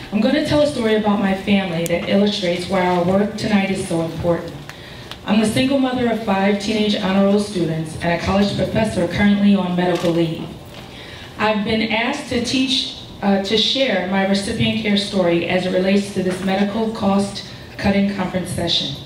I'm going to tell a story about my family that illustrates why our work tonight is so important. I'm the single mother of 5 teenage honor roll students and a college professor currently on medical leave. I've been asked to share my recipient care story as it relates to this medical cost-cutting conference session.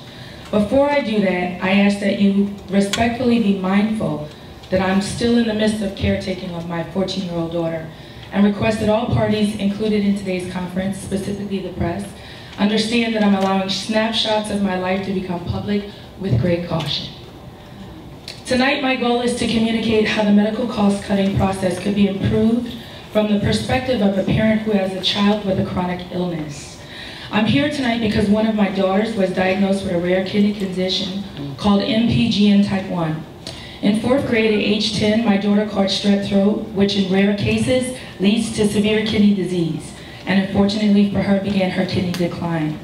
Before I do that, I ask that you respectfully be mindful that I'm still in the midst of caretaking of my 14-year-old daughter, and request that all parties included in today's conference, specifically the press, understand that I'm allowing snapshots of my life to become public with great caution. Tonight, my goal is to communicate how the medical cost-cutting process could be improved from the perspective of a parent who has a child with a chronic illness. I'm here tonight because one of my daughters was diagnosed with a rare kidney condition called MPGN type 1. In 4th grade at age 10, my daughter caught strep throat, which in rare cases leads to severe kidney disease, and unfortunately for her began her kidney decline.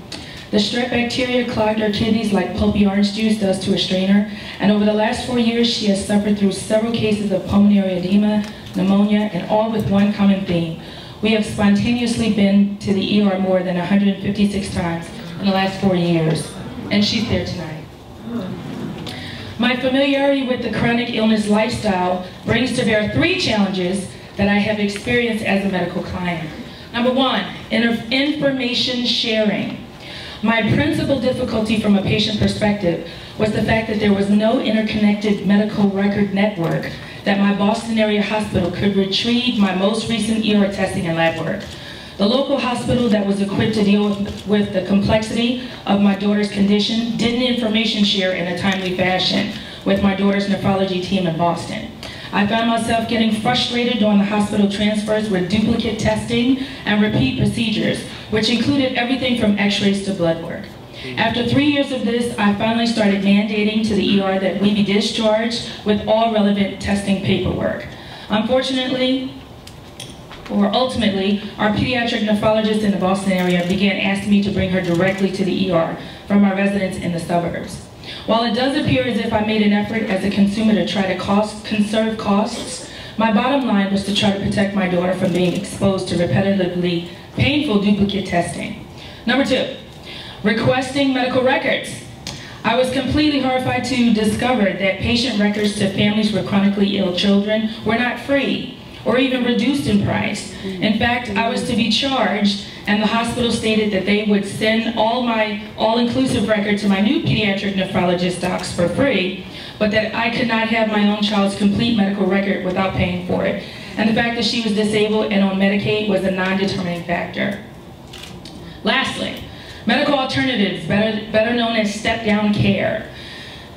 The strep bacteria clogged her kidneys like pulpy orange juice does to a strainer, and over the last 4 years she has suffered through several cases of pulmonary edema, pneumonia, and all with one common theme. We have spontaneously been to the ER more than 156 times in the last 4 years, and she's there tonight. My familiarity with the chronic illness lifestyle brings to bear 3 challenges that I have experienced as a medical client. Number 1, information sharing. My principal difficulty from a patient perspective was the fact that there was no interconnected medical record network that my Boston area hospital could retrieve my most recent ER testing and lab work. The local hospital that was equipped to deal with the complexity of my daughter's condition didn't information share in a timely fashion with my daughter's nephrology team in Boston. I found myself getting frustrated during the hospital transfers with duplicate testing and repeat procedures, which included everything from x-rays to blood work. After 3 years of this, I finally started mandating to the ER that we be discharged with all relevant testing paperwork. Ultimately, our pediatric nephrologist in the Boston area began asking me to bring her directly to the ER from our residents in the suburbs. While it does appear as if I made an effort as a consumer to try to conserve costs, my bottom line was to try to protect my daughter from being exposed to repetitively painful duplicate testing. Number 2, requesting medical records. I was completely horrified to discover that patient records to families with chronically ill children were not free or even reduced in price. In fact, I was to be charged, and the hospital stated that they would send all my all-inclusive record to my new pediatric nephrologist docs for free, but that I could not have my own child's complete medical record without paying for it. And the fact that she was disabled and on Medicaid was a non-determining factor. Lastly, medical alternatives, better known as step-down care.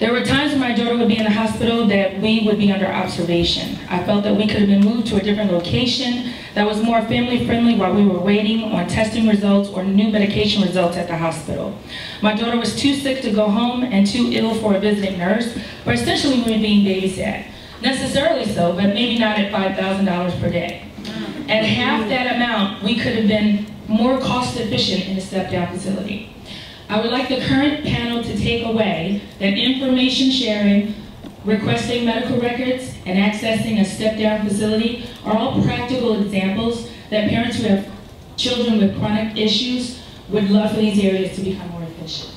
There were times when my daughter would be in the hospital that we would be under observation. I felt that we could have been moved to a different location that was more family-friendly while we were waiting on testing results or new medication results at the hospital. My daughter was too sick to go home and too ill for a visiting nurse, but essentially we were being babysat. Necessarily so, but maybe not at $5,000 per day. At half that amount, we could have been more cost-efficient in a step-down facility. I would like the current panel to take away that information sharing, requesting medical records, and accessing a step-down facility are all practical examples that parents who have children with chronic issues would love for these areas to become more efficient.